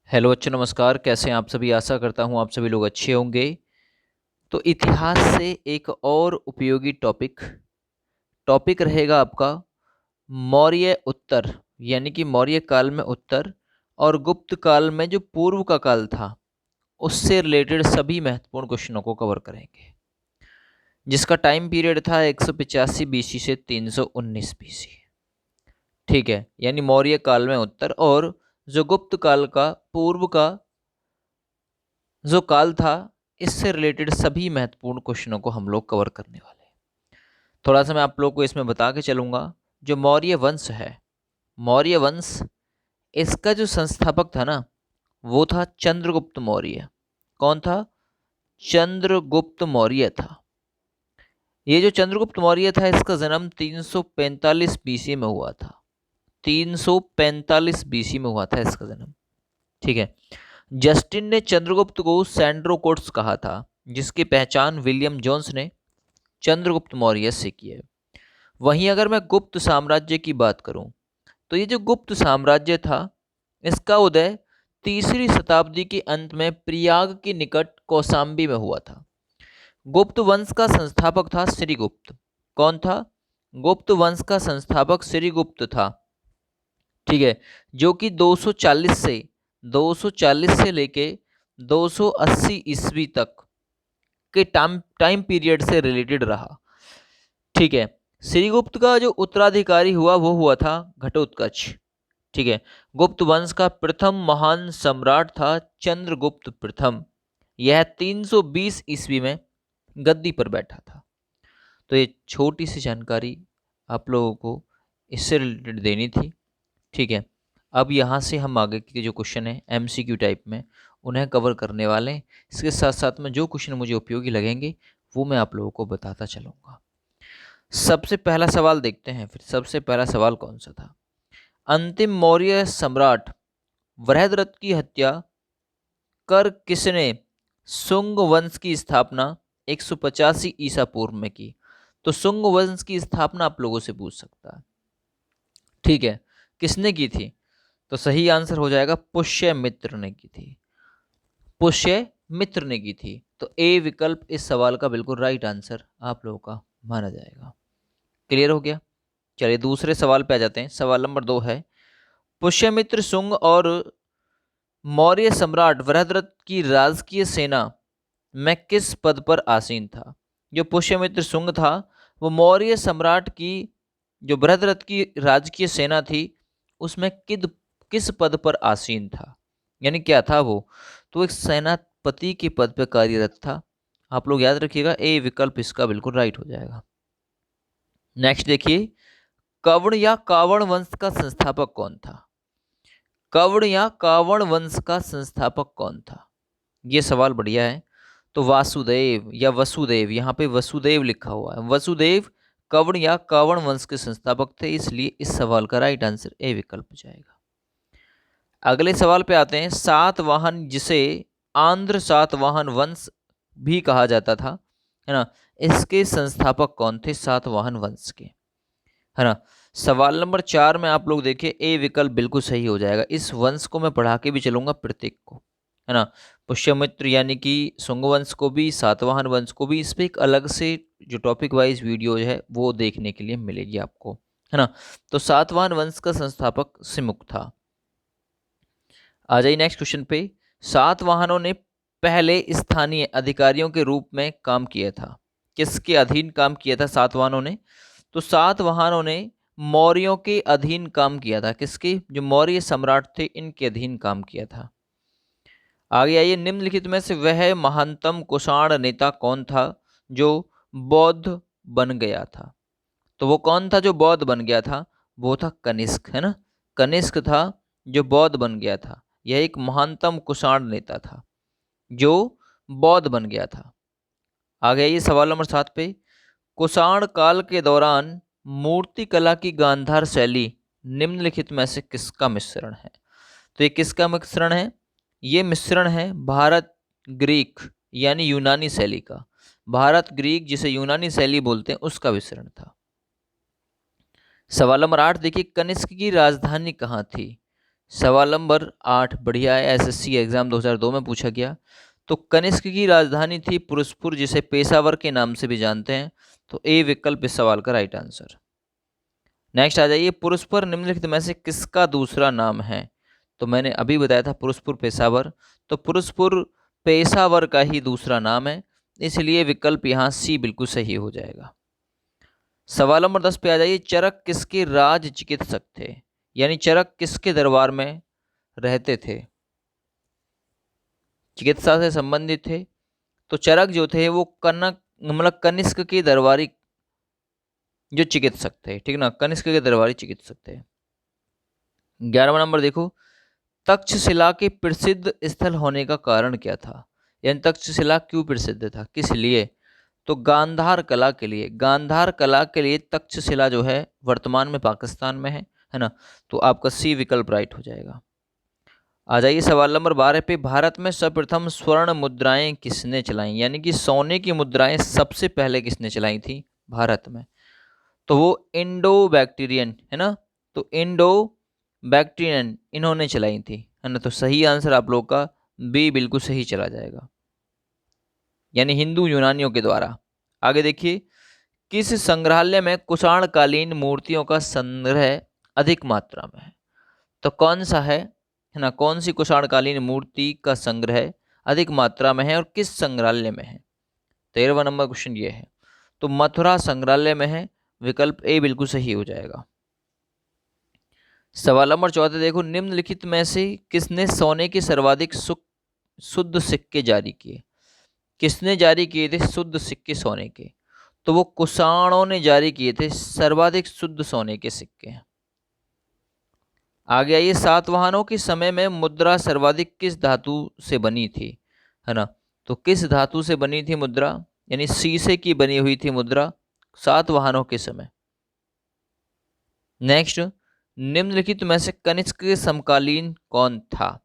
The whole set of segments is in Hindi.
हेलो बच्चों, नमस्कार। कैसे हैं आप सभी? आशा करता हूँ आप सभी लोग अच्छे होंगे। तो इतिहास से एक और उपयोगी टॉपिक रहेगा आपका मौर्य उत्तर, यानी कि मौर्य काल में उत्तर और गुप्त काल में जो पूर्व का काल था उससे रिलेटेड सभी महत्वपूर्ण क्वेश्चनों को कवर करेंगे, जिसका टाइम पीरियड था 185 बीसी से 319 बीसी। ठीक है, यानी मौर्य काल में उत्तर और जो गुप्त काल का पूर्व का जो काल था, इससे रिलेटेड सभी महत्वपूर्ण क्वेश्चनों को हम लोग कवर करने वाले हैं। थोड़ा सा मैं आप लोग को इसमें बता के चलूंगा। जो मौर्य वंश है, मौर्य वंश, इसका जो संस्थापक था ना, वो था चंद्रगुप्त मौर्य। कौन था? चंद्रगुप्त मौर्य था। ये जो चंद्रगुप्त मौर्य था, इसका जन्म 345 बीसी में हुआ था। 345 बीसी में हुआ था इसका जन्म। ठीक है। जस्टिन ने चंद्रगुप्त को सैंड्रोकोट्स कहा था, जिसकी पहचान विलियम जोन्स ने चंद्रगुप्त मौर्य से की है। वहीं अगर मैं गुप्त साम्राज्य की बात करूं, तो ये जो गुप्त साम्राज्य था, इसका उदय तीसरी शताब्दी के अंत में प्रयाग के निकट कौशाम्बी में हुआ था। गुप्त वंश का संस्थापक था श्रीगुप्त। कौन था? गुप्त वंश का संस्थापक श्रीगुप्त था। ठीक है, जो कि 240 से लेके 280 ईस्वी तक के टाइम पीरियड से रिलेटेड रहा। ठीक है। श्रीगुप्त का जो उत्तराधिकारी हुआ वो हुआ था घटोत्कच। ठीक है। गुप्त वंश का प्रथम महान सम्राट था चंद्रगुप्त प्रथम। यह 320 ईस्वी में गद्दी पर बैठा था। तो ये छोटी सी जानकारी आप लोगों को इससे रिलेटेड देनी थी। ठीक है। अब यहाँ से हम आगे के जो क्वेश्चन है एमसीक्यू टाइप में, उन्हें कवर करने वाले हैं। इसके साथ साथ में जो क्वेश्चन मुझे उपयोगी लगेंगे वो मैं आप लोगों को बताता चलूँगा। सबसे पहला सवाल देखते हैं। फिर सबसे पहला सवाल कौन सा था? अंतिम मौर्य सम्राट वृहद्रथ की हत्या कर किसने शुंग वंश की स्थापना 185 ईसा पूर्व में की? तो शुंग वंश की स्थापना आप लोगों से पूछ सकता है। ठीक है, किसने की थी? तो सही आंसर हो जाएगा पुष्यमित्र ने की थी। पुष्यमित्र ने की थी। तो ए विकल्प इस सवाल का बिल्कुल राइट आंसर आप लोगों का माना जाएगा। क्लियर हो गया? चलिए दूसरे सवाल पे आ जाते हैं। सवाल नंबर 2 है, पुष्यमित्र शुंग और मौर्य सम्राट वृहद्रथ की राजकीय सेना में किस पद पर आसीन था? जो पुष्यमित्र शुंग था, वो मौर्य सम्राट की जो वृहद्रथ की राजकीय सेना थी उसमें किस पद पर आसीन था, यानी क्या था वो? तो एक सेनापति के पद पर कार्यरत था। आप लोग याद रखिएगा, ए विकल्प इसका बिल्कुल राइट हो जाएगा। नेक्स्ट देखिए, कवण या कावण वंश का संस्थापक कौन था? कवण या कावण वंश का संस्थापक कौन था? ये सवाल बढ़िया है। तो वासुदेव या वसुदेव, यहाँ पे वसुदेव लिखा हुआ है। वसुदेव कवण या कावण वंश के संस्थापक थे, इसलिए इस सवाल का राइट आंसर ए विकल्प हो जाएगा। अगले सवाल पे आते हैं। सातवाहन, जिसे आंध्र सातवाहन वंश भी कहा जाता था, है ना, इसके संस्थापक कौन थे सातवाहन वंश के? है ना। सवाल नंबर 4 में आप लोग देखिए, ए विकल्प बिल्कुल सही हो जाएगा। इस वंश को मैं पढ़ा के भी चलूंगा प्रत्येक को, है ना। पुष्यमित्र यानी कि शुंग वंश को भी, सातवाहन वंश को भी। इस पर एक अलग से जो टॉपिक वाइज वीडियो है वो देखने के लिए मिलेगी आपको, है ना। तो सातवाहन वंश का संस्थापक सिमुक था। आ जाइए नेक्स्ट क्वेश्चन पे। सातवाहनों ने पहले स्थानीय अधिकारियों के रूप में काम किया था। किसके अधीन काम किया था सातवाहनों ने? तो सातवाहनों ने मौर्यों के अधीन काम किया था। किसके? जो मौर्य सम्राट थे इनके अधीन काम किया था। आगे आइए, निम्नलिखित में से वह महानतम कुषाण नेता कौन था जो बौद्ध बन गया था? तो वो कौन था जो बौद्ध बन गया था? वो था कनिष्क, है ना। कनिष्क था जो बौद्ध बन गया था। यह एक महानतम कुषाण नेता था जो बौद्ध बन गया था। आगे आइए सवाल नंबर 7 पे। कुषाण काल के दौरान मूर्ति कला की गांधार शैली निम्नलिखित में से किसका मिश्रण है? तो ये किसका मिश्रण है? ये मिश्रण है भारत ग्रीक यानी यूनानी शैली का। भारत ग्रीक, जिसे यूनानी शैली बोलते हैं, उसका मिश्रण था। सवाल नंबर 8 देखिए, कनिष्क की राजधानी कहाँ थी? सवाल नंबर 8 बढ़िया है, एसएससी एग्जाम 2002 में पूछा गया। तो कनिष्क की राजधानी थी पुरुषपुर, जिसे पेशावर के नाम से भी जानते हैं। तो ए विकल्प इस सवाल का राइट आंसर। नेक्स्ट आ जाइए, पुरुषपुर निम्नलिखित में से किसका दूसरा नाम है? तो मैंने अभी बताया था पुरुषपुर पेशावर, तो पुरुषपुर पेशावर का ही दूसरा नाम है, इसलिए विकल्प यहाँ सी बिल्कुल सही हो जाएगा। सवाल नंबर 10 पे आ जाइए, चरक किसके राज चिकित्सक थे? यानी चरक किसके दरबार में रहते थे, चिकित्सा से संबंधित थे? तो चरक जो थे वो कनक मतलब कनिष्क के दरबारी जो चिकित्सक थे, ठीक ना, कनिष्क के दरबारी चिकित्सक थे। 11वां नंबर देखो, तक्षशिला के प्रसिद्ध स्थल होने का कारण क्या था? यानी तक्षशिला क्यों प्रसिद्ध था, किस लिए? तो गांधार कला के लिए। गांधार कला के लिए तक्षशिला जो है वर्तमान में पाकिस्तान में है ना। तो आपका सी विकल्प राइट हो जाएगा। आ जाइए सवाल नंबर 12 पे, भारत में सर्वप्रथम स्वर्ण मुद्राएं किसने चलाई? यानी कि सोने की मुद्राएं सबसे पहले किसने चलाई थी भारत में? तो वो इंडो बैक्टीरियन है ना, तो इंडो बैक्टीरियन इन्होंने चलाई थी, है ना। तो सही आंसर आप लोग का बी बिल्कुल सही चला जाएगा, यानी हिंदू यूनानियों के द्वारा। आगे देखिए, किस संग्रहालय में कुषाणकालीन मूर्तियों का संग्रह अधिक मात्रा में है? तो कौन सा है ना, कौन सी कुषाणकालीन मूर्ति का संग्रह अधिक मात्रा में है और किस संग्रहालय में है? 13वां नंबर क्वेश्चन ये है। तो मथुरा संग्रहालय में है, विकल्प ए बिल्कुल सही हो जाएगा। सवाल नंबर 14 देखो, निम्नलिखित में से किसने सोने के सर्वाधिक शुद्ध सिक्के जारी किए? किसने जारी किए थे शुद्ध सिक्के सोने के? तो वो कुषाणों ने जारी किए थे सर्वाधिक शुद्ध सोने के सिक्के। आगे आइए, सातवाहनों के समय में मुद्रा सर्वाधिक किस धातु से बनी थी, है ना। तो किस धातु से बनी थी मुद्रा? यानी शीशे की बनी हुई थी मुद्रा सातवाहनों के समय। नेक्स्ट, निम्नलिखित में से कनिष्क के समकालीन कौन था?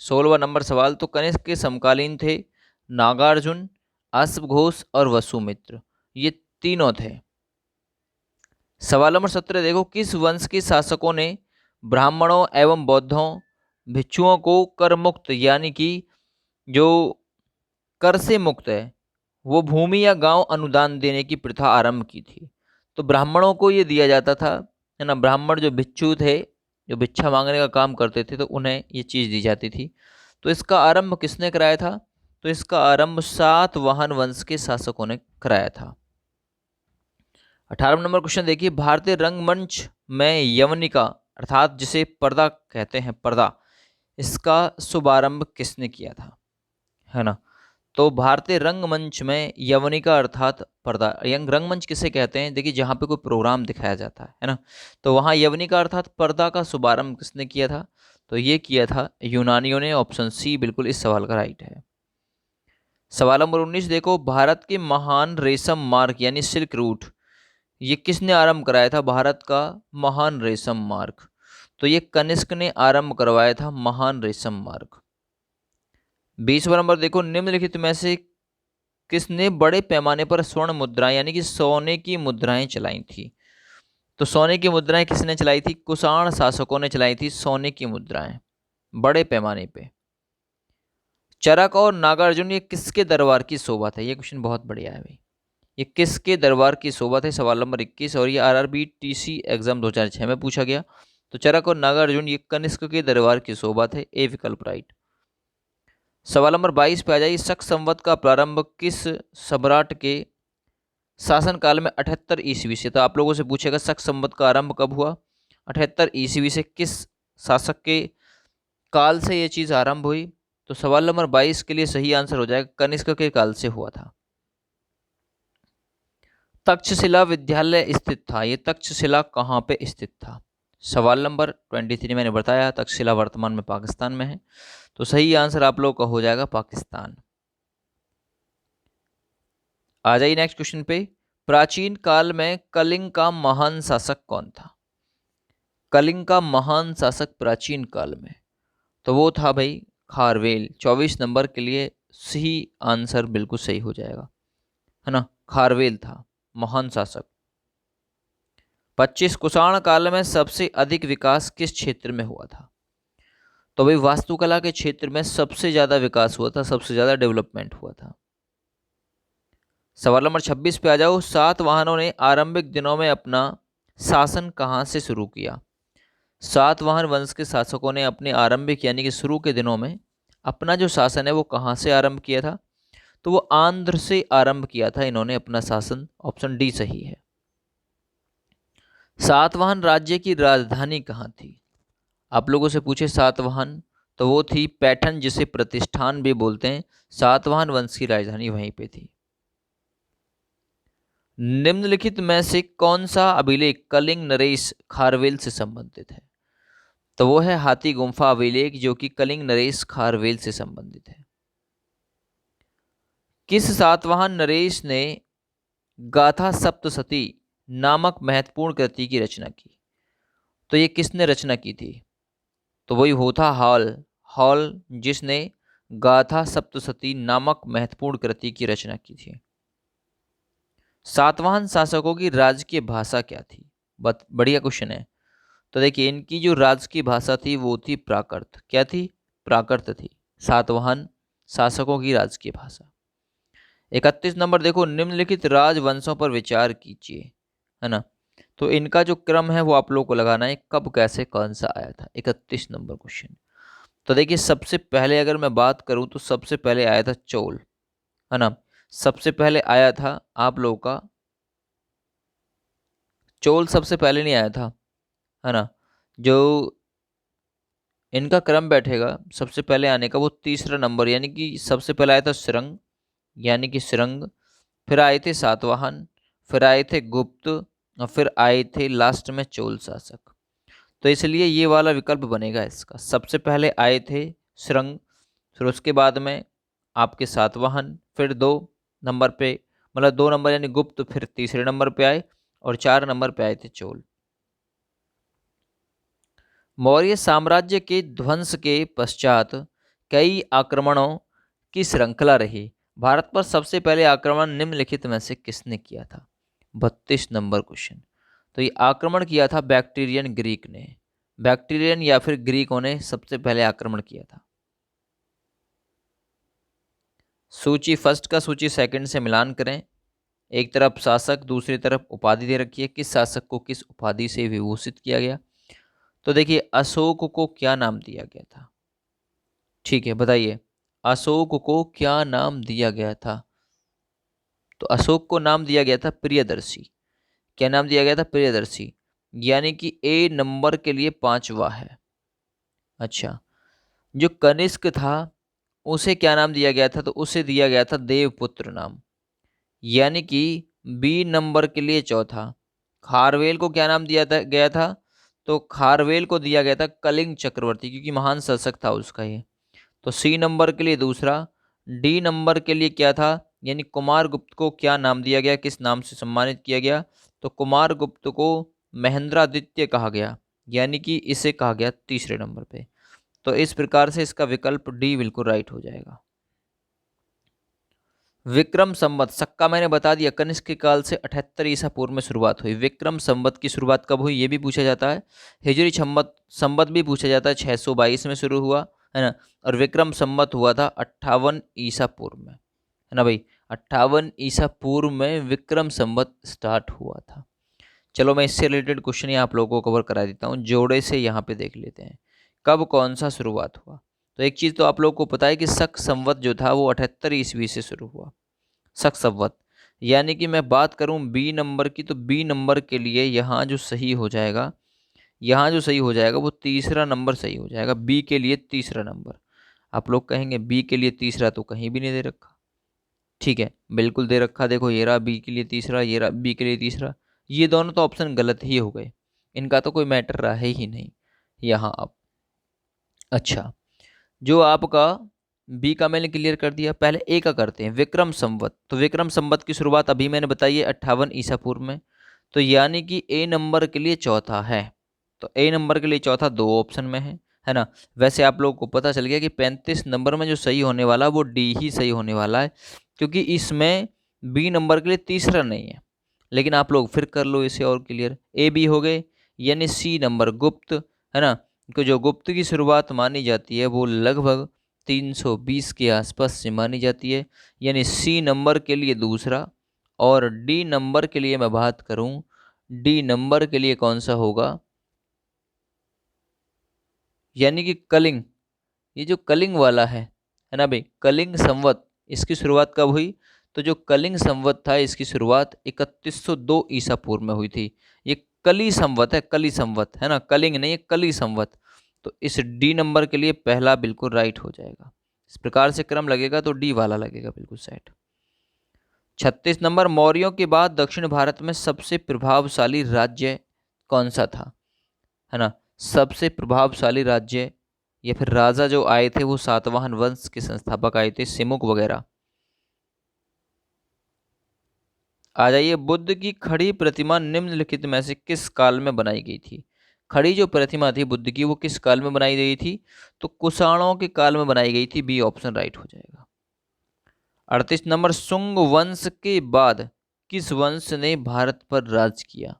16वां नंबर सवाल, तो कनिष्क के समकालीन थे नागार्जुन, अश्वघोष और वसुमित्र, ये तीनों थे। सवाल नंबर 17 देखो, किस वंश के शासकों ने ब्राह्मणों एवं बौद्धों भिक्षुओं को कर मुक्त यानी कि जो कर से मुक्त है वो भूमि या गांव अनुदान देने की प्रथा आरंभ की थी? तो ब्राह्मणों को ये दिया जाता था, है ना। ब्राह्मण जो भिक्षु थे, जो भिक्षा मांगने का काम करते थे, तो उन्हें ये चीज़ दी जाती थी। तो इसका आरंभ किसने कराया था? तो इसका आरंभ सातवाहन वंश के शासकों ने कराया था। 18वां नंबर क्वेश्चन देखिए, भारतीय रंगमंच में यवनिका अर्थात जिसे पर्दा कहते हैं, पर्दा, इसका शुभारंभ किसने किया था, है ना। तो भारतीय रंगमंच में यवनिका अर्थात पर्दा, रंगमंच किसे कहते हैं? देखिए, जहाँ पे कोई प्रोग्राम दिखाया जाता है ना, तो वहाँ यवनिका अर्थात पर्दा का शुभारंभ किसने किया था? तो ये किया था यूनानियों ने। ऑप्शन सी बिल्कुल इस सवाल का राइट है। सवाल नंबर 19 देखो, भारत के महान रेशम मार्ग यानी सिल्क रूट, ये किसने आरंभ कराया था? भारत का महान रेशम मार्ग, तो ये कनिष्क ने आरंभ करवाया था महान रेशम मार्ग। 20वां नंबर देखो, निम्नलिखित में से किसने बड़े पैमाने पर स्वर्ण मुद्राएं यानी कि सोने की मुद्राएं चलाई थी? तो सोने की मुद्राएं किसने चलाई थी? कुषाण शासकों ने चलाई थी सोने की मुद्राएं बड़े पैमाने पे। चरक और नागार्जुन ये किसके दरबार की शोभा है? ये क्वेश्चन बहुत बढ़िया है भाई, ये किसके दरबार की शोभा है? सवाल नंबर 21, और ये आरआरबी टीसी एग्जाम 2006 में पूछा गया। तो चरक और नागार्जुन ये कनिष्क के दरबार की शोभा थे, ए विकल्प राइट। सवाल नंबर 22 पे आ जाइए, शक संवत का प्रारंभ किस सम्राट के शासनकाल में 78 ईस्वी से? तो आप लोगों से पूछेगा शक संवत का आरंभ कब हुआ? 78 ईस्वी से किस शासक के काल से ये चीज आरंभ हुई? तो सवाल नंबर 22 के लिए सही आंसर हो जाएगा कनिष्क के काल से हुआ था। तक्षशिला विद्यालय स्थित था, ये तक्षशिला कहाँ पे स्थित था? सवाल नंबर 23 मैंने बताया तक्षशिला वर्तमान में पाकिस्तान में है, तो सही आंसर आप लोग का हो जाएगा पाकिस्तान। आ जाइए नेक्स्ट क्वेश्चन पे, प्राचीन काल में कलिंग का महान शासक कौन था? कलिंग का महान शासक प्राचीन काल में, तो वो था भाई खारवेल। 24 नंबर के लिए सही आंसर बिल्कुल सही हो जाएगा, है ना, खारवेल था महान शासक। 25 कुषाण काल में सबसे अधिक विकास किस क्षेत्र में हुआ था? तो भाई वास्तुकला के क्षेत्र में सबसे ज़्यादा विकास हुआ था, सबसे ज़्यादा डेवलपमेंट हुआ था। सवाल नंबर 26 पे आ जाओ। सातवाहनों ने आरंभिक दिनों में अपना शासन कहाँ से शुरू किया? सातवाहन वंश के शासकों ने अपने आरंभिक यानी कि शुरू के दिनों में अपना जो शासन है वो कहाँ से आरंभ किया था? तो वो आंध्र से आरंभ किया था इन्होंने अपना शासन। ऑप्शन डी सही है। सातवाहन राज्य की राजधानी कहाँ थी? आप लोगों से पूछे सातवाहन, तो वो थी पैठन, जिसे प्रतिष्ठान भी बोलते हैं। सातवाहन वंश की राजधानी वहीं पे थी। निम्नलिखित में से कौन सा अभिलेख कलिंग नरेश खारवेल से संबंधित है? तो वो है हाथी गुम्फा अभिलेख, जो कि कलिंग नरेश खारवेल से संबंधित है। किस सातवाहन नरेश ने गाथा सप्तशती नामक महत्वपूर्ण कृति की रचना की? तो ये किसने रचना की थी? तो वही होता हॉल, जिसने गाथा सप्तशती नामक महत्वपूर्ण कृति की रचना की थी। सातवाहन शासकों की राजकीय भाषा क्या थी? बढ़िया क्वेश्चन है। तो देखिए, इनकी जो राजकीय भाषा थी वो थी प्राकृत। क्या थी? प्राकृत थी सातवाहन शासकों की राजकीय भाषा। 31 नंबर देखो, निम्नलिखित राजवंशों पर विचार कीजिए, है ना। तो इनका जो क्रम है वो आप लोगों को लगाना है, कब कैसे कौन सा आया था। 31 नंबर क्वेश्चन। तो देखिए, सबसे पहले अगर मैं बात करूं तो सबसे पहले आया था चोल, है ना। सबसे पहले आया था आप लोगों का चोल, सबसे पहले नहीं आया था, है ना। जो इनका क्रम बैठेगा सबसे पहले आने का वो तीसरा नंबर, यानी कि सबसे पहले आया था श्रृंग, यानी कि श्रृंग। फिर आए थे सातवाहन, फिर आए थे गुप्त, और फिर आए थे लास्ट में चोल शासक। तो इसलिए ये वाला विकल्प बनेगा इसका। सबसे पहले आए थे श्रृंग, फिर उसके बाद में आपके सातवाहन, फिर 2 नंबर पे, मतलब 2 नंबर यानी गुप्त, फिर तीसरे नंबर पे आए, और 4 नंबर पे आए थे चोल। मौर्य साम्राज्य के ध्वंस के पश्चात कई आक्रमणों की श्रृंखला रही। भारत पर सबसे पहले आक्रमण निम्नलिखित में से किसने किया था? 32 नंबर क्वेश्चन। तो ये आक्रमण किया था बैक्टीरियन ग्रीक ने। बैक्टीरियन या फिर ग्रीकों ने सबसे पहले आक्रमण किया था। सूची फर्स्ट का सूची सेकंड से मिलान करें। एक तरफ शासक, दूसरी तरफ उपाधि दे रखी है। किस शासक को किस उपाधि से विभूषित किया गया? तो देखिए, अशोक को क्या नाम दिया गया था? ठीक है, बताइए, अशोक को क्या नाम दिया गया था? तो अशोक को नाम दिया गया था प्रियदर्शी। क्या नाम दिया गया था? प्रियदर्शी, यानी कि ए नंबर के लिए 5वां है। अच्छा, जो कनिष्क था उसे क्या नाम दिया गया था? तो उसे दिया गया था देवपुत्र नाम, यानी कि बी नंबर के लिए चौथा। खारवेल को क्या नाम दिया गया था? तो खारवेल को दिया गया था कलिंग चक्रवर्ती, क्योंकि महान शासक था उसका ये। तो सी नंबर के लिए दूसरा। डी नंबर के लिए क्या था? यानी कुमार गुप्त को क्या नाम दिया गया, किस नाम से सम्मानित किया गया? तो कुमार गुप्त को महेंद्रादित्य कहा गया, यानी कि इसे कहा गया तीसरे नंबर पे। तो इस प्रकार से इसका विकल्प डी बिल्कुल राइट हो जाएगा। विक्रम संवत, सक्का मैंने बता दिया, कनिष्क के काल से 78 ईसा पूर्व में शुरुआत हुई। विक्रम संवत की शुरुआत कब हुई ये भी पूछा जाता है। हिजरी संवत भी पूछा जाता है, 622 में शुरू हुआ, है ना। और विक्रम संवत हुआ था 58 ईसा पूर्व में, है ना भाई। 58 ईसा पूर्व में विक्रम संवत स्टार्ट हुआ था। चलो मैं इससे रिलेटेड क्वेश्चन यहाँ आप लोगों को कवर करा देता हूँ, जोड़े से यहाँ पे देख लेते हैं कब कौन सा शुरुआत हुआ। तो एक चीज़ तो आप लोगों को पता है कि शक संवत जो था वो 78 ईस्वी से शुरू हुआ, शक संवत। यानी कि मैं बात करूं बी नंबर की, तो बी नंबर के लिए यहाँ जो सही हो जाएगा, यहाँ जो सही हो जाएगा वो तीसरा नंबर सही हो जाएगा। बी के लिए तीसरा नंबर। आप लोग कहेंगे बी के लिए तीसरा, तो कहीं भी नहीं दे रखा। ठीक है, बिल्कुल दे रखा। देखो, ये रहा बी के लिए तीसरा, ये रहा बी के लिए तीसरा। ये दोनों तो ऑप्शन गलत ही हो गए, इनका तो कोई मैटर रहा ही नहीं यहाँ अब। अच्छा, जो आपका बी का मैंने क्लियर कर दिया, पहले ए का करते हैं। विक्रम संवत, तो विक्रम संवत की शुरुआत अभी मैंने बताई है 58 ईसा पूर्व में। तो यानी कि ए नंबर के लिए चौथा है। तो ए नंबर के लिए चौथा 2 ऑप्शन में है ना। वैसे आप लोगों को पता चल गया कि 35 नंबर में जो सही होने वाला वो डी ही सही होने वाला है, क्योंकि इसमें बी नंबर के लिए तीसरा नहीं है। लेकिन आप लोग फिर कर लो इसे और क्लियर। ए बी हो गए, यानी सी नंबर गुप्त, है ना। को जो गुप्त की शुरुआत मानी जाती है वो लगभग 320 के आसपास से मानी जाती है, यानी सी नंबर के लिए दूसरा। और डी नंबर के लिए मैं बात करूं, डी नंबर के लिए कौन सा होगा, यानी कि कलिंग। ये जो कलिंग वाला है ना भाई, कलिंग संवत, इसकी शुरुआत कब हुई? तो जो कलिंग संवत था इसकी शुरुआत 3102 ईसा पूर्व में हुई थी। ये कली संवत है, कली संवत है ना, कलिंग नहीं है, कली संवत। तो इस डी नंबर के लिए पहला बिल्कुल राइट हो जाएगा। इस प्रकार से क्रम लगेगा तो डी वाला लगेगा बिल्कुल सेट। 36 नंबर, मौर्यों के बाद दक्षिण भारत में सबसे प्रभावशाली राज्य कौन सा था, है ना। सबसे प्रभावशाली राज्य या फिर राजा जो आए थे वो सातवाहन वंश के संस्थापक आए थे, सिमुक वगैरह। आ जाइए, बुद्ध की खड़ी प्रतिमा निम्नलिखित में से किस काल में बनाई गई थी? खड़ी जो प्रतिमा थी बुद्ध की वो किस काल में बनाई गई थी? तो कुषाणों के काल में बनाई गई थी, बी ऑप्शन राइट हो जाएगा। 38 नंबर, सुंग वंश के बाद किस वंश ने भारत पर राज किया?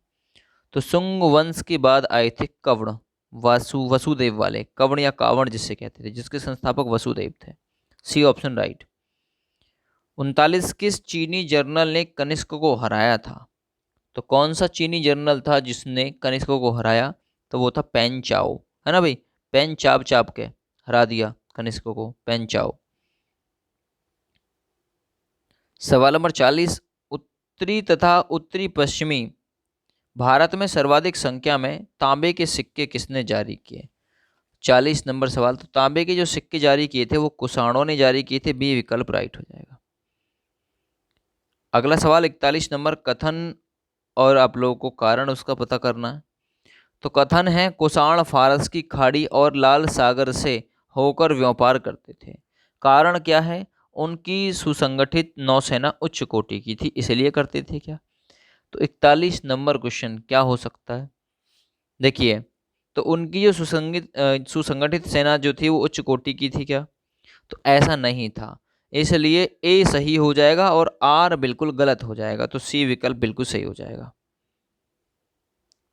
तो सुंग वंश के बाद आए थे कवण, वसुदेव वाले, कवण या कावण जिसे कहते थे, जिसके संस्थापक वसुदेव थे, सी ऑप्शन राइट। 39, किस चीनी जर्नल ने कनिष्क को हराया था? तो कौन सा चीनी जर्नल था जिसने कनिष्क को हराया? तो वो था पेन चाओ, है ना भाई, पेन चाप चाप के हरा दिया कनिष्क को, पेन चाओ। सवाल नंबर 40, उत्तरी तथा उत्तरी पश्चिमी भारत में सर्वाधिक संख्या में तांबे के सिक्के किसने जारी किए? 40 नंबर सवाल, तो तांबे के जो सिक्के जारी किए थे वो कुषाणों ने जारी किए थे, बी विकल्प राइट हो जाएगा। अगला सवाल 41 नंबर, कथन और आप लोगों को कारण उसका पता करना है। तो कथन है कुषाण फारस की खाड़ी और लाल सागर से होकर व्यापार करते थे। कारण क्या है? उनकी सुसंगठित नौसेना उच्च कोटि की थी, इसलिए करते थे क्या? तो 41 नंबर क्वेश्चन क्या हो सकता है? देखिए, तो उनकी जो सुसंगठित सेना जो थी वो उच्च कोटि की थी क्या? तो ऐसा नहीं था, इसलिए ए सही हो जाएगा और आर बिल्कुल गलत हो जाएगा, तो सी विकल्प बिल्कुल सही हो जाएगा।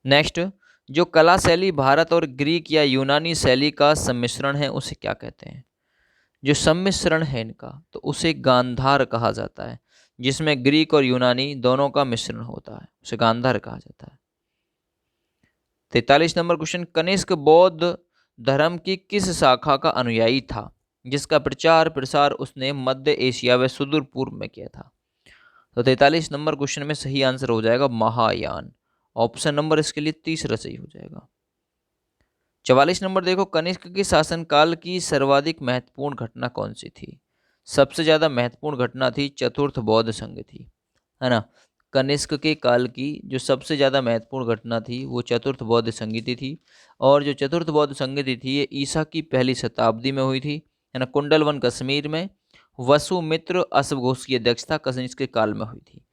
नेक्स्ट, जो कला शैली भारत और ग्रीक या यूनानी शैली का सम्मिश्रण है उसे क्या कहते हैं? जो सम्मिश्रण है इनका तो उसे गांधार कहा जाता है, जिसमें ग्रीक और यूनानी दोनों का मिश्रण होता है, उसे गांधार कहा जाता है। 43 नंबर क्वेश्चन, कनिष्क बौद्ध धर्म की किस शाखा का अनुयायी था जिसका प्रचार प्रसार उसने मध्य एशिया व सुदूर पूर्व में किया था? तो 43 नंबर क्वेश्चन में सही आंसर हो जाएगा महायान, ऑप्शन नंबर इसके लिए तीसरा सही हो जाएगा। 44 नंबर देखो, कनिष्क के शासनकाल की सर्वाधिक महत्वपूर्ण घटना कौन सी थी? सबसे ज्यादा महत्वपूर्ण घटना थी चतुर्थ बौद्ध संघ थी, है ना। कनिष्क के काल की जो सबसे ज़्यादा महत्वपूर्ण घटना थी वो चतुर्थ बौद्ध संगीति थी। और जो चतुर्थ बौद्ध संगीति थी ये ईसा की पहली शताब्दी में हुई थी, है ना, कुंडलवन कश्मीर में। वसुमित्र अश्वघोष की अध्यक्षता कनिष्क के काल में हुई थी।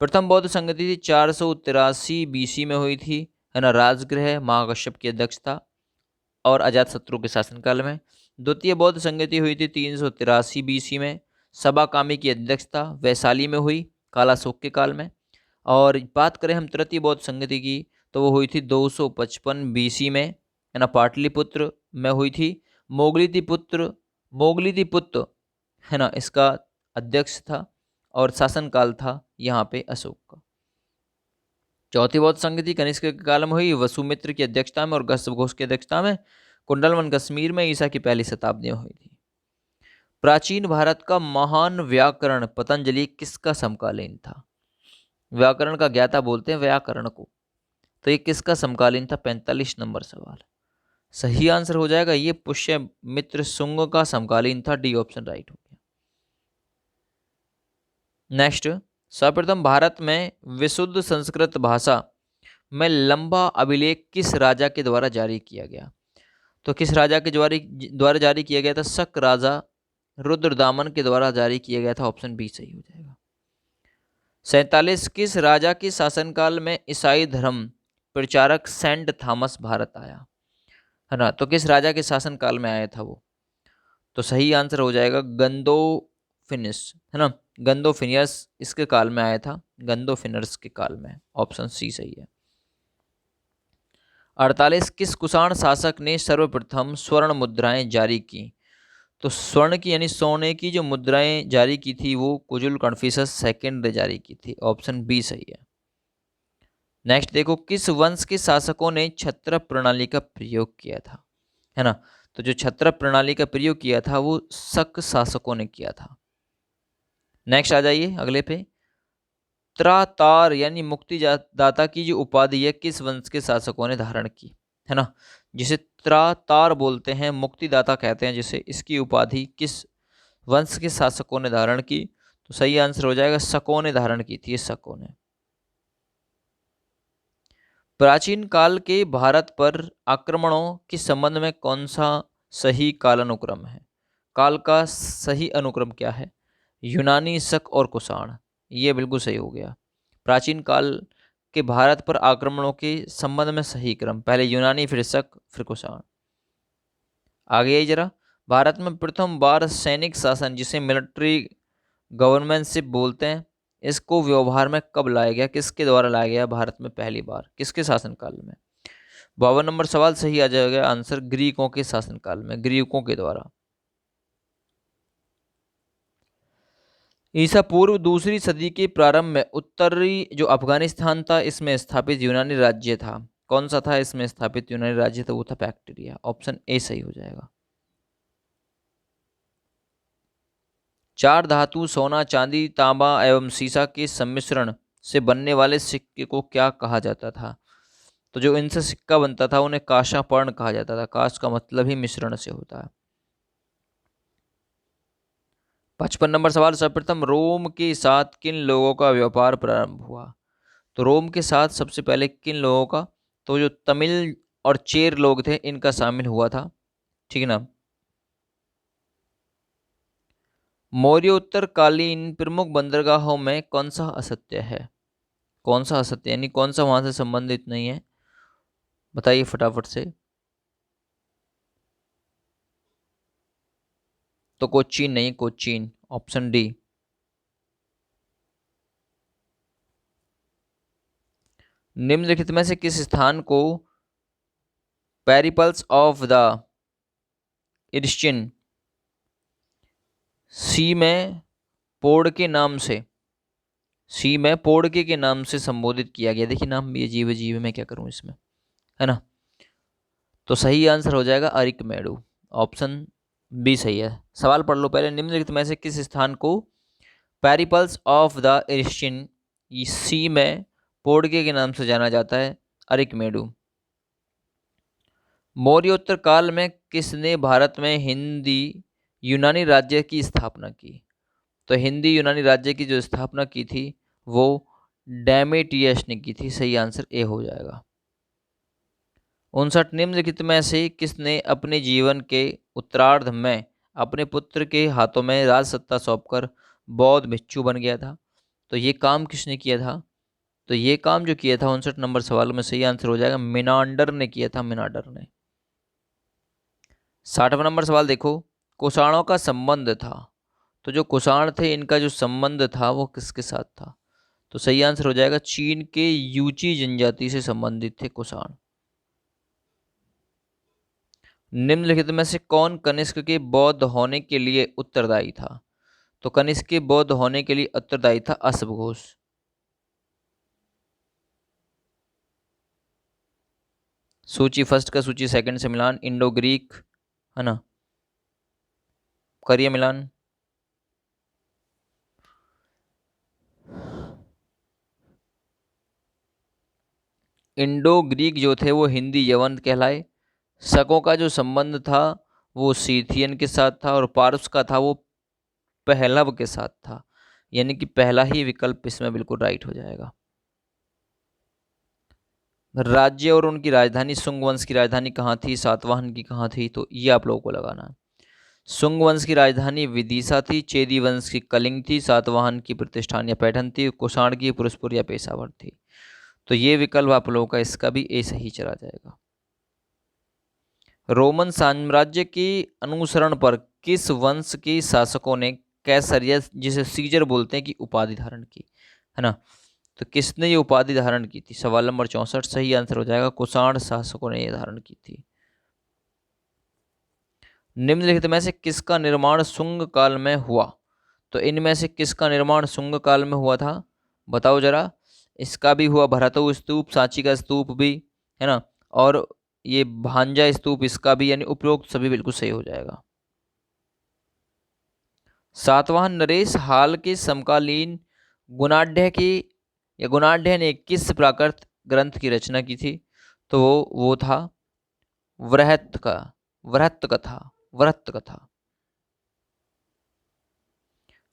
प्रथम बौद्ध संगीति थी 483 बीसी में हुई थी, है ना, राजगृह महाकश्यप की अध्यक्षता और अजातशत्रु के शासनकाल में। द्वितीय बौद्ध संगति हुई थी 383 बीसी में, सभा कामी की अध्यक्षता वैशाली में हुई कालाशोक के काल में। और बात करें हम तृतीय बौद्ध संगति की तो वो हुई थी 255 बीसी में, है ना, पाटलिपुत्र में हुई थी। मोगलीतिपुत्र है ना इसका अध्यक्ष था और शासनकाल था यहाँ पे अशोक का। चौथी बौद्ध संगति कनिष्क के काल में हुई, वसुमित्र की अध्यक्षता में और अश्वघोष की अध्यक्षता में, कुंडलवन कश्मीर में ईसा की पहली शताब्दी में हुई थी। प्राचीन भारत का महान व्याकरण पतंजलि किसका समकालीन था? व्याकरण का ज्ञाता बोलते हैं व्याकरण को, तो ये किसका समकालीन था? 45 नंबर सवाल सही आंसर हो जाएगा, ये पुष्यमित्र शुंग का समकालीन था, डी ऑप्शन राइट हो गया। नेक्स्ट, सर्वप्रथम भारत में विशुद्ध संस्कृत भाषा में लंबा अभिलेख किस राजा के द्वारा जारी किया गया? तो किस राजा के द्वारा जारी किया गया था? शक राजा रुद्रदामन के द्वारा जारी किया गया था, ऑप्शन बी सही हो जाएगा। 47, किस राजा के शासनकाल में ईसाई धर्म प्रचारक सेंट थॉमस भारत आया? है ना, तो किस राजा के शासनकाल में आया था वो? तो सही आंसर हो जाएगा गंदोफिनिस, है ना, गंदोफिनियस इसके काल में आया था, गंदोफिनर्स के काल में, ऑप्शन सी सही है। 48 किस कुषाण शासक ने सर्वप्रथम स्वर्ण मुद्राएं जारी की? तो स्वर्ण की यानी सोने की जो मुद्राएं जारी की थी वो कुजुल कन्फ्यूशस सेकंड ने जारी की थी। ऑप्शन बी सही है। नेक्स्ट देखो, किस वंश के शासकों ने छत्र प्रणाली का प्रयोग किया था? है ना, तो जो छत्र प्रणाली का प्रयोग किया था वो शक शासकों ने किया था। नेक्स्ट आ जाइए अगले पे, त्रातार यानी मुक्तिदाता की जो उपाधि है किस वंश के शासकों ने धारण की? है ना, जिसे त्रातार बोलते हैं, मुक्तिदाता कहते हैं जिसे, इसकी उपाधि किस वंश के शासकों ने धारण की? तो सही आंसर हो जाएगा शकों ने धारण की थी, शकों ने। प्राचीन काल के भारत पर आक्रमणों के संबंध में कौन सा सही कालानुक्रम है? काल का सही अनुक्रम क्या है? यूनानी, शक और कुषाण। ये बिल्कुल सही हो गया। प्राचीन काल के भारत पर आक्रमणों के संबंध में सही क्रम, पहले यूनानी, फिर शक, फिर कुषाण। आगे आई जरा, भारत में प्रथम बार सैनिक शासन जिसे मिलिट्री गवर्नमेंटशिप बोलते हैं, इसको व्यवहार में कब लाया गया? किसके द्वारा लाया गया भारत में पहली बार? किसके शासनकाल में? 52 नंबर सवाल सही आ जाएगा आंसर, ग्रीकों के शासनकाल में, ग्रीकों के द्वारा। ईसा पूर्व दूसरी सदी के प्रारंभ में उत्तरी जो अफगानिस्तान था इसमें स्थापित यूनानी राज्य था। कौन सा था इसमें स्थापित यूनानी राज्य? था वो था बैक्टीरिया। ऑप्शन ए सही हो जाएगा। चार धातु सोना, चांदी, तांबा एवं सीसा के सम्मिश्रण से बनने वाले सिक्के को क्या कहा जाता था? तो जो इनसे सिक्का बनता था उन्हें काशापर्ण कहा जाता था। काश का मतलब ही मिश्रण से होता है। 55 नंबर सवाल, सर्वप्रथम रोम के साथ किन लोगों का व्यापार प्रारंभ हुआ? तो रोम के साथ सबसे पहले किन लोगों का? तो जो तमिल और चेर लोग थे इनका शामिल हुआ था, ठीक है ना। मौर्योत्तरकालीन प्रमुख बंदरगाहों में कौन सा असत्य है? कौन सा असत्य यानी कौन सा वहां से संबंधित नहीं है? बताइए फटाफट से। तो कोचीन नहीं, कोचीन। Option D. निम्नलिखित में से किस स्थान को पेरिपल्स ऑफ द इरिश्चियन सी में पोड़ के नाम से, सी में पोड़के के नाम से संबोधित किया गया? देखिए नाम भी अजीब अजीब है, मैं क्या करूं इसमें, है ना। तो सही आंसर हो जाएगा अरिकमेडु। ऑप्शन बी सही है। सवाल पढ़ लो पहले, निम्नलिखित में से किस स्थान को पेरिपल्स ऑफ द इरिश्चियन सी में पोड़के के नाम से जाना जाता है? अरिकमेडु। मौर्योत्तर काल में किसने भारत में हिंदी यूनानी राज्य की स्थापना की? तो हिंदी यूनानी राज्य की जो स्थापना की थी वो डेमेटियस ने की थी। सही आंसर ए हो जाएगा। 59 निम्नलिखित में से किसने अपने जीवन के उत्तरार्ध में अपने पुत्र के हाथों में राज सत्ता सौंपकर बौद्ध भिक्षु बन गया था? तो ये काम किसने किया था? तो ये काम जो किया था 59 नंबर सवाल में सही आंसर हो जाएगा मिनांडर ने किया था, मिनांडर ने। 60वां नंबर सवाल देखो, कुषाणों का संबंध था, तो जो कुषाण थे इनका जो संबंध था वो किसके साथ था? तो सही आंसर हो जाएगा चीन के यूची जनजाति से संबंधित थे कुषाण। निम्नलिखित में से कौन कनिष्क के बौद्ध होने के लिए उत्तरदायी था? तो कनिष्क के बौद्ध होने के लिए उत्तरदायी था अश्वघोष। सूची फर्स्ट का सूची सेकंड से मिलान, इंडो ग्रीक, है ना, करिए मिलान। इंडो ग्रीक जो थे वो हिंदी यवन कहलाए। शकों का जो संबंध था वो सीथियन के साथ था, और पारस का था वो पहलव के साथ था, यानी कि पहला ही विकल्प इसमें बिल्कुल राइट हो जाएगा। राज्य और उनकी राजधानी, सुंग वंश की राजधानी कहाँ थी, सातवाहन की कहाँ थी? तो ये आप लोगों को लगाना है। सुंग वंश की राजधानी विदिशा थी, चेदी वंश की कलिंग थी, सातवाहन की प्रतिष्ठान या पैठन थी, कुषाण की पुरस्पुर या पेशावर थी। तो ये विकल्प आप लोगों का इसका भी ए सही चला जाएगा। रोमन साम्राज्य के अनुसरण पर किस वंश के शासकों ने कैसरिया, जिसे सीजर बोलते हैं, की उपाधि धारण की? है ना, तो किसने ये उपाधि धारण की थी? सवाल नंबर 64 सही आंसर हो जाएगा, कुषाण शासकों ने ये धारण की थी। निम्नलिखित में से किसका निर्माण शुंग काल में हुआ? तो इनमें से किसका निर्माण शुंग काल में हुआ था, बताओ जरा। इसका भी हुआ भरतु स्तूप, सांची का स्तूप भी, है ना, और ये भांजा स्तूप इसका भी, यानी उपरोक्त सभी बिल्कुल सही हो जाएगा। सातवाहन नरेश हाल के समकालीन गुणाढ़ की या गुणाढ़ ने किस प्राकृत ग्रंथ की रचना की थी? तो वो था वृहत का वृहत कथा वृहत कथा।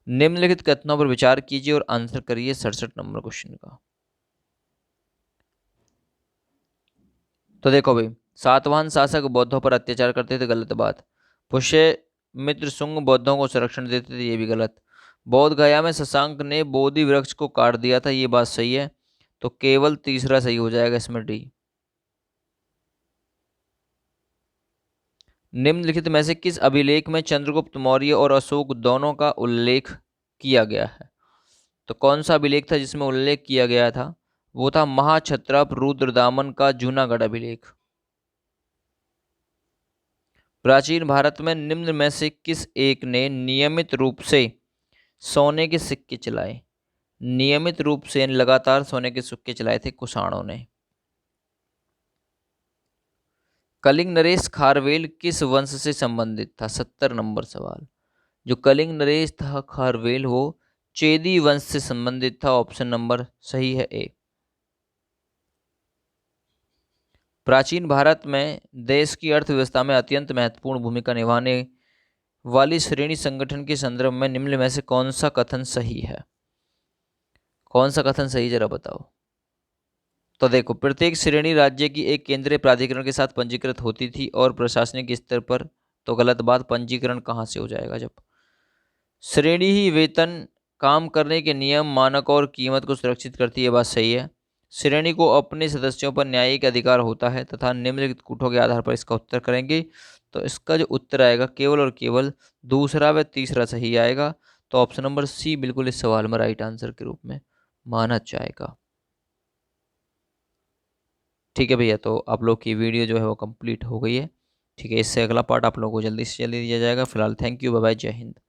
निम्नलिखित कथनों पर विचार कीजिए और आंसर करिए 67 नंबर क्वेश्चन का। तो देखो भाई, सातवाहन शासक बौद्धों पर अत्याचार करते थे, गलत बात। पुष्यमित्र शुंग बौद्धों को संरक्षण देते थे, ये भी गलत। बौद्ध गया में शशांक ने बोधि वृक्ष को काट दिया था, ये बात सही है। तो केवल तीसरा सही हो जाएगा इसमें, डी। निम्नलिखित में से किस अभिलेख में चंद्रगुप्त मौर्य और अशोक दोनों का उल्लेख किया गया है? तो कौन सा अभिलेख था जिसमें उल्लेख किया गया था? वो था महाक्षत्रप रुद्रदामन का जूनागढ़ अभिलेख। प्राचीन भारत में निम्न में से किस एक ने नियमित रूप से सोने के सिक्के चलाए? नियमित रूप से लगातार सोने के सिक्के चलाए थे कुषाणों ने। कलिंग नरेश खारवेल किस वंश से संबंधित था? 70 नंबर सवाल। जो कलिंग नरेश था खारवेल, वो चेदी वंश से संबंधित था, ऑप्शन नंबर सही है ए। प्राचीन भारत में देश की अर्थव्यवस्था में अत्यंत महत्वपूर्ण भूमिका निभाने वाली श्रेणी संगठन के संदर्भ में निम्न में से कौन सा कथन सही है? कौन सा कथन सही, जरा बताओ। तो देखो, प्रत्येक श्रेणी राज्य की एक केंद्रीय प्राधिकरण के साथ पंजीकृत होती थी और प्रशासनिक स्तर पर। तो गलत बात, पंजीकरण कहाँ से हो जाएगा जब श्रेणी ही वेतन, काम करने के नियम, मानक और कीमत को सुरक्षित करती है, बात सही है। श्रेणी को अपने सदस्यों पर न्यायिक अधिकार होता है तथा निम्नलिखित कूटों के आधार पर इसका उत्तर करेंगे। तो इसका जो उत्तर आएगा केवल और केवल दूसरा व तीसरा सही आएगा। तो ऑप्शन नंबर सी बिल्कुल इस सवाल में राइट आंसर के रूप में माना जाएगा। ठीक है भैया, तो आप लोग की वीडियो जो है वो कंप्लीट हो गई है। ठीक है, इससे अगला पार्ट आप लोगों को जल्दी से जल्दी दिया जाएगा। फिलहाल थैंक यू, बाय बाय, जय हिंद।